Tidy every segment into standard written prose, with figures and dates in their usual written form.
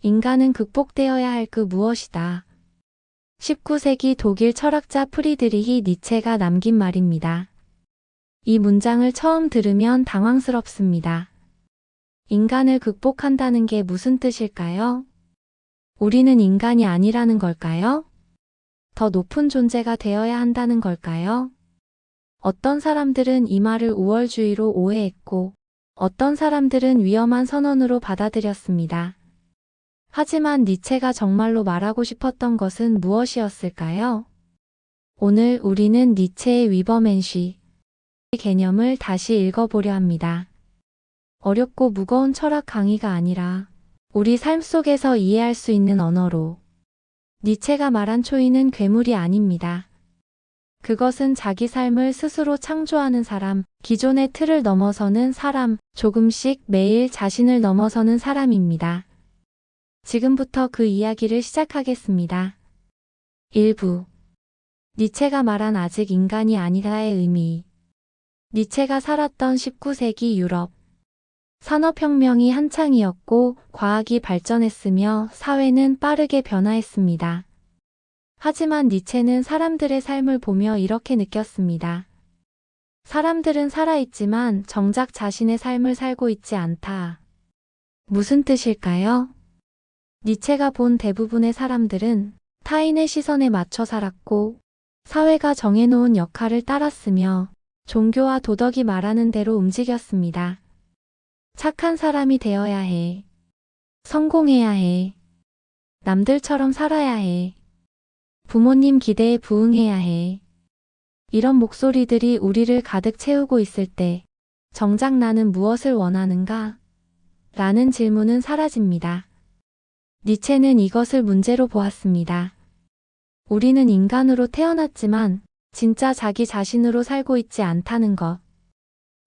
인간은 극복되어야 할 그 무엇이다. 19세기 독일 철학자 프리드리히 니체가 남긴 말입니다. 이 문장을 처음 들으면 당황스럽습니다. 인간을 극복한다는 게 무슨 뜻일까요? 우리는 인간이 아니라는 걸까요? 더 높은 존재가 되어야 한다는 걸까요? 어떤 사람들은 이 말을 우월주의로 오해했고, 어떤 사람들은 위험한 선언으로 받아들였습니다. 하지만 니체가 정말로 말하고 싶었던 것은 무엇이었을까요? 오늘 우리는 니체의 위버멘쉬 개념을 다시 읽어보려 합니다. 어렵고 무거운 철학 강의가 아니라 우리 삶 속에서 이해할 수 있는 언어로. 니체가 말한 초인은 괴물이 아닙니다. 그것은 자기 삶을 스스로 창조하는 사람, 기존의 틀을 넘어서는 사람, 조금씩 매일 자신을 넘어서는 사람입니다. 지금부터 그 이야기를 시작하겠습니다. 1부. 니체가 말한 아직 인간이 아니다의 의미. 니체가 살았던 19세기 유럽. 산업혁명이 한창이었고 과학이 발전했으며 사회는 빠르게 변화했습니다. 하지만 니체는 사람들의 삶을 보며 이렇게 느꼈습니다. 사람들은 살아있지만 정작 자신의 삶을 살고 있지 않다. 무슨 뜻일까요? 니체가 본 대부분의 사람들은 타인의 시선에 맞춰 살았고 사회가 정해놓은 역할을 따랐으며 종교와 도덕이 말하는 대로 움직였습니다. 착한 사람이 되어야 해. 성공해야 해. 남들처럼 살아야 해. 부모님 기대에 부응해야 해. 이런 목소리들이 우리를 가득 채우고 있을 때 정작 나는 무엇을 원하는가? 라는 질문은 사라집니다. 니체는 이것을 문제로 보았습니다. 우리는 인간으로 태어났지만 진짜 자기 자신으로 살고 있지 않다는 것.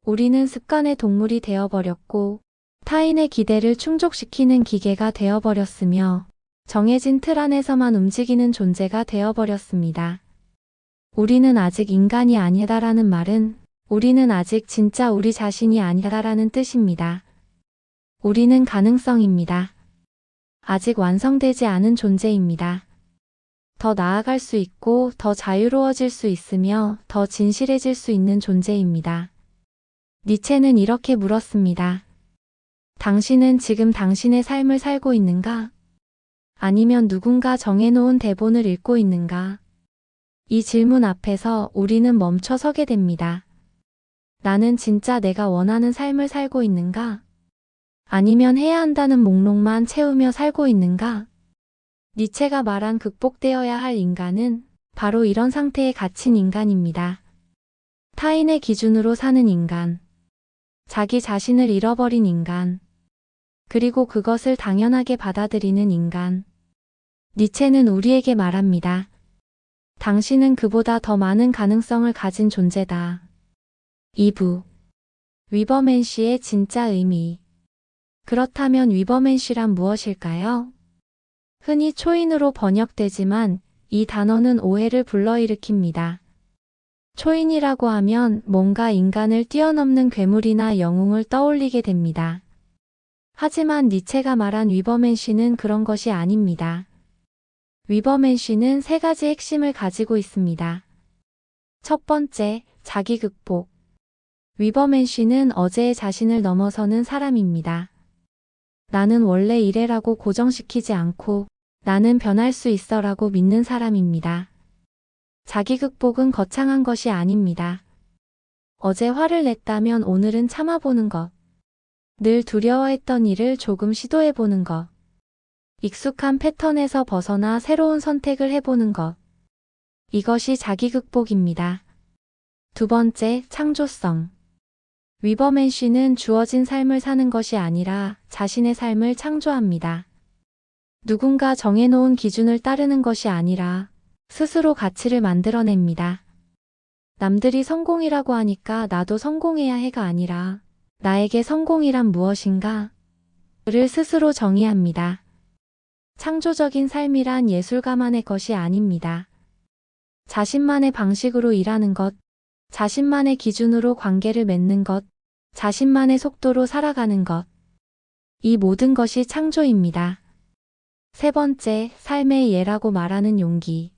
우리는 습관의 동물이 되어버렸고 타인의 기대를 충족시키는 기계가 되어버렸으며 정해진 틀 안에서만 움직이는 존재가 되어버렸습니다. 우리는 아직 인간이 아니다라는 말은 우리는 아직 진짜 우리 자신이 아니다라는 뜻입니다. 우리는 가능성입니다. 아직 완성되지 않은 존재입니다. 더 나아갈 수 있고 더 자유로워질 수 있으며 더 진실해질 수 있는 존재입니다. 니체는 이렇게 물었습니다. 당신은 지금 당신의 삶을 살고 있는가? 아니면 누군가 정해놓은 대본을 읽고 있는가? 이 질문 앞에서 우리는 멈춰 서게 됩니다. 나는 진짜 내가 원하는 삶을 살고 있는가? 아니면 해야 한다는 목록만 채우며 살고 있는가? 니체가 말한 극복되어야 할 인간은 바로 이런 상태에 갇힌 인간입니다. 타인의 기준으로 사는 인간, 자기 자신을 잃어버린 인간, 그리고 그것을 당연하게 받아들이는 인간. 니체는 우리에게 말합니다. 당신은 그보다 더 많은 가능성을 가진 존재다. 2부. 위버맨시의 진짜 의미. 그렇다면 위버맨시란 무엇일까요? 흔히 초인으로 번역되지만 이 단어는 오해를 불러일으킵니다. 초인이라고 하면 뭔가 인간을 뛰어넘는 괴물이나 영웅을 떠올리게 됩니다. 하지만 니체가 말한 위버맨시는 그런 것이 아닙니다. 위버맨시는 세 가지 핵심을 가지고 있습니다. 첫 번째, 자기 극복. 위버맨시는 어제의 자신을 넘어서는 사람입니다. 나는 원래 이래라고 고정시키지 않고 나는 변할 수 있어라고 믿는 사람입니다. 자기 극복은 거창한 것이 아닙니다. 어제 화를 냈다면 오늘은 참아보는 것. 늘 두려워했던 일을 조금 시도해보는 것. 익숙한 패턴에서 벗어나 새로운 선택을 해보는 것. 이것이 자기 극복입니다. 두 번째, 창조성. 위버맨시는 주어진 삶을 사는 것이 아니라 자신의 삶을 창조합니다. 누군가 정해놓은 기준을 따르는 것이 아니라 스스로 가치를 만들어냅니다. 남들이 성공이라고 하니까 나도 성공해야 해가 아니라 나에게 성공이란 무엇인가? 를 스스로 정의합니다. 창조적인 삶이란 예술가만의 것이 아닙니다. 자신만의 방식으로 일하는 것, 자신만의 기준으로 관계를 맺는 것, 자신만의 속도로 살아가는 것. 이 모든 것이 창조입니다. 세 번째, 삶의 예라고 말하는 용기.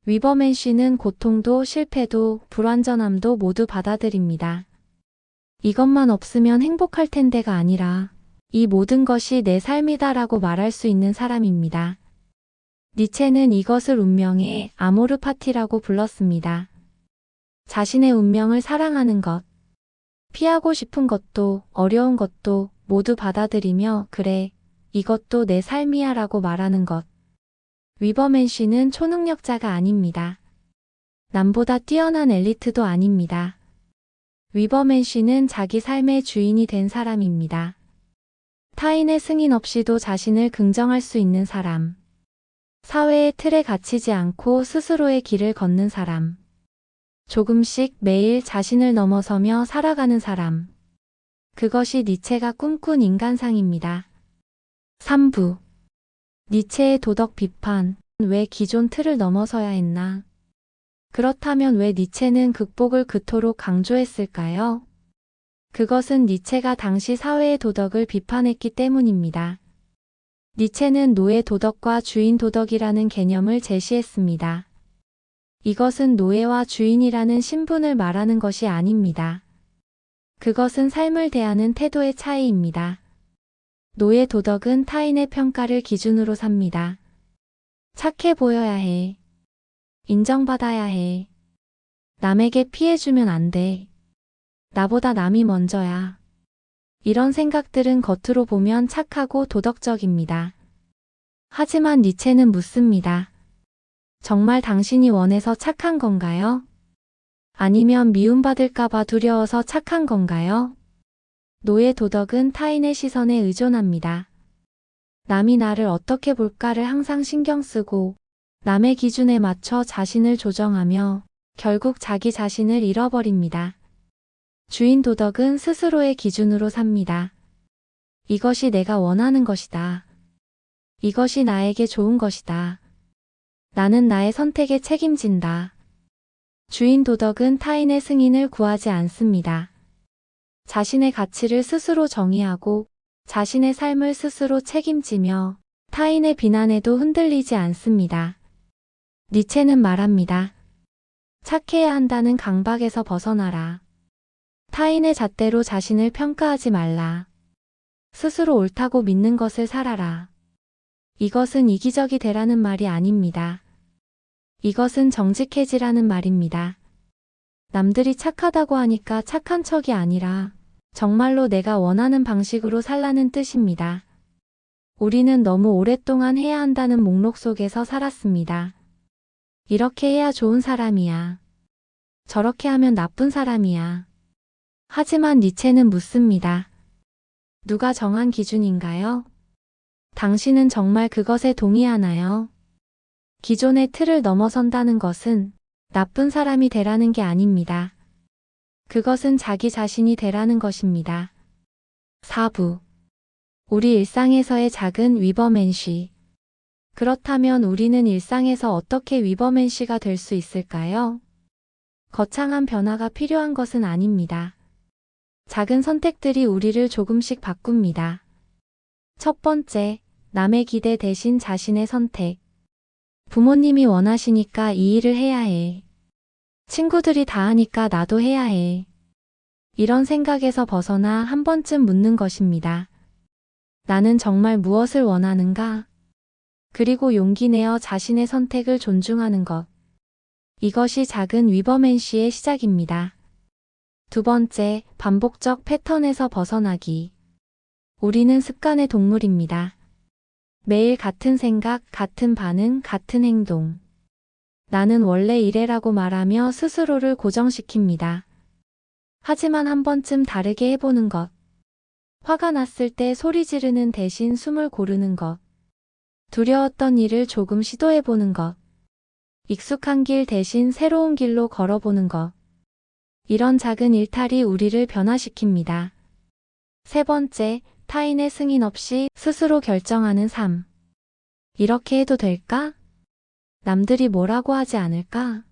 위버맨 씨는 고통도 실패도 불완전함도 모두 받아들입니다. 이것만 없으면 행복할 텐데가 아니라 이 모든 것이 내 삶이다라고 말할 수 있는 사람입니다. 니체는 이것을 운명의 아모르 파티라고 불렀습니다. 자신의 운명을 사랑하는 것, 피하고 싶은 것도 어려운 것도 모두 받아들이며 그래, 이것도 내 삶이야 라고 말하는 것. 위버맨 씨는 초능력자가 아닙니다. 남보다 뛰어난 엘리트도 아닙니다. 위버맨 씨는 자기 삶의 주인이 된 사람입니다. 타인의 승인 없이도 자신을 긍정할 수 있는 사람. 사회의 틀에 갇히지 않고 스스로의 길을 걷는 사람. 조금씩 매일 자신을 넘어서며 살아가는 사람. 그것이 니체가 꿈꾼 인간상입니다. 3부. 니체의 도덕 비판. 왜 기존 틀을 넘어서야 했나? 그렇다면 왜 니체는 극복을 그토록 강조했을까요? 그것은 니체가 당시 사회의 도덕을 비판했기 때문입니다. 니체는 노예 도덕과 주인 도덕이라는 개념을 제시했습니다. 이것은 노예와 주인이라는 신분을 말하는 것이 아닙니다. 그것은 삶을 대하는 태도의 차이입니다. 노예 도덕은 타인의 평가를 기준으로 삽니다. 착해 보여야 해. 인정받아야 해. 남에게 피해주면 안 돼. 나보다 남이 먼저야. 이런 생각들은 겉으로 보면 착하고 도덕적입니다. 하지만 니체는 묻습니다. 정말 당신이 원해서 착한 건가요? 아니면 미움받을까봐 두려워서 착한 건가요? 노예 도덕은 타인의 시선에 의존합니다. 남이 나를 어떻게 볼까를 항상 신경 쓰고 남의 기준에 맞춰 자신을 조정하며 결국 자기 자신을 잃어버립니다. 주인 도덕은 스스로의 기준으로 삽니다. 이것이 내가 원하는 것이다. 이것이 나에게 좋은 것이다. 나는 나의 선택에 책임진다. 주인 도덕은 타인의 승인을 구하지 않습니다. 자신의 가치를 스스로 정의하고 자신의 삶을 스스로 책임지며 타인의 비난에도 흔들리지 않습니다. 니체는 말합니다. 착해야 한다는 강박에서 벗어나라. 타인의 잣대로 자신을 평가하지 말라. 스스로 옳다고 믿는 것을 살아라. 이것은 이기적이 되라는 말이 아닙니다. 이것은 정직해지라는 말입니다. 남들이 착하다고 하니까 착한 척이 아니라 정말로 내가 원하는 방식으로 살라는 뜻입니다. 우리는 너무 오랫동안 해야 한다는 목록 속에서 살았습니다. 이렇게 해야 좋은 사람이야. 저렇게 하면 나쁜 사람이야. 하지만 니체는 묻습니다. 누가 정한 기준인가요? 당신은 정말 그것에 동의하나요? 기존의 틀을 넘어선다는 것은 나쁜 사람이 되라는 게 아닙니다. 그것은 자기 자신이 되라는 것입니다. 4부. 우리 일상에서의 작은 위버맨시. 그렇다면 우리는 일상에서 어떻게 위버맨시가 될 수 있을까요? 거창한 변화가 필요한 것은 아닙니다. 작은 선택들이 우리를 조금씩 바꿉니다. 첫 번째, 남의 기대 대신 자신의 선택. 부모님이 원하시니까 이 일을 해야 해. 친구들이 다 하니까 나도 해야 해. 이런 생각에서 벗어나 한 번쯤 묻는 것입니다. 나는 정말 무엇을 원하는가? 그리고 용기 내어 자신의 선택을 존중하는 것. 이것이 작은 위버맨시의 시작입니다. 두 번째, 반복적 패턴에서 벗어나기. 우리는 습관의 동물입니다. 매일 같은 생각, 같은 반응, 같은 행동. 나는 원래 이래라고 말하며 스스로를 고정시킵니다. 하지만 한 번쯤 다르게 해보는 것. 화가 났을 때 소리 지르는 대신 숨을 고르는 것. 두려웠던 일을 조금 시도해보는 것. 익숙한 길 대신 새로운 길로 걸어보는 것. 이런 작은 일탈이 우리를 변화시킵니다. 세 번째, 타인의 승인 없이 스스로 결정하는 삶. 이렇게 해도 될까? 남들이 뭐라고 하지 않을까?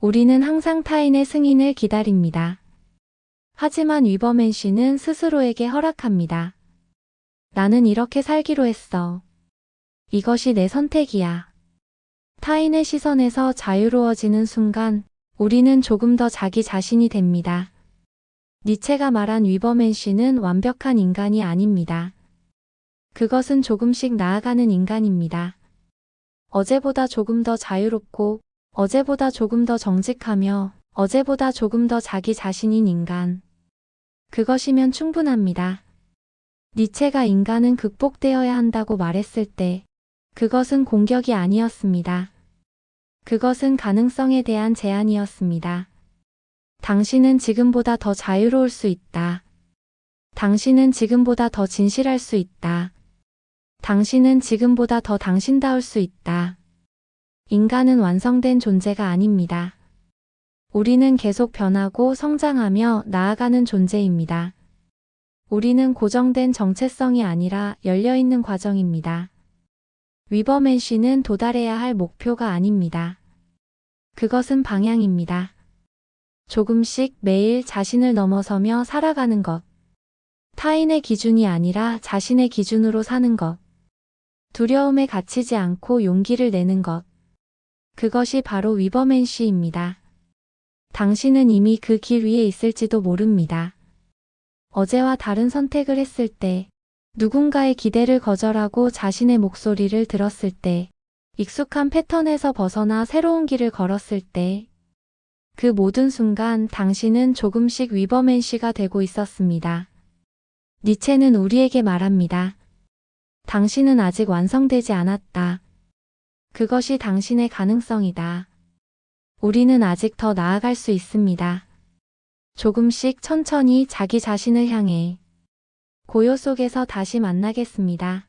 우리는 항상 타인의 승인을 기다립니다. 하지만 위버맨 씨는 스스로에게 허락합니다. 나는 이렇게 살기로 했어. 이것이 내 선택이야. 타인의 시선에서 자유로워지는 순간 우리는 조금 더 자기 자신이 됩니다. 니체가 말한 위버맨시는 완벽한 인간이 아닙니다. 그것은 조금씩 나아가는 인간입니다. 어제보다 조금 더 자유롭고, 어제보다 조금 더 정직하며, 어제보다 조금 더 자기 자신인 인간. 그것이면 충분합니다. 니체가 인간은 극복되어야 한다고 말했을 때, 그것은 공격이 아니었습니다. 그것은 가능성에 대한 제안이었습니다. 당신은 지금보다 더 자유로울 수 있다. 당신은 지금보다 더 진실할 수 있다. 당신은 지금보다 더 당신다울 수 있다. 인간은 완성된 존재가 아닙니다. 우리는 계속 변하고 성장하며 나아가는 존재입니다. 우리는 고정된 정체성이 아니라 열려있는 과정입니다. 위버맨시는 도달해야 할 목표가 아닙니다. 그것은 방향입니다. 조금씩 매일 자신을 넘어서며 살아가는 것. 타인의 기준이 아니라 자신의 기준으로 사는 것. 두려움에 갇히지 않고 용기를 내는 것. 그것이 바로 위버맨시입니다. 당신은 이미 그 길 위에 있을지도 모릅니다. 어제와 다른 선택을 했을 때, 누군가의 기대를 거절하고 자신의 목소리를 들었을 때, 익숙한 패턴에서 벗어나 새로운 길을 걸었을 때, 그 모든 순간 당신은 조금씩 위버맨시가 되고 있었습니다. 니체는 우리에게 말합니다. 당신은 아직 완성되지 않았다. 그것이 당신의 가능성이다. 우리는 아직 더 나아갈 수 있습니다. 조금씩 천천히 자기 자신을 향해 고요 속에서 다시 만나겠습니다.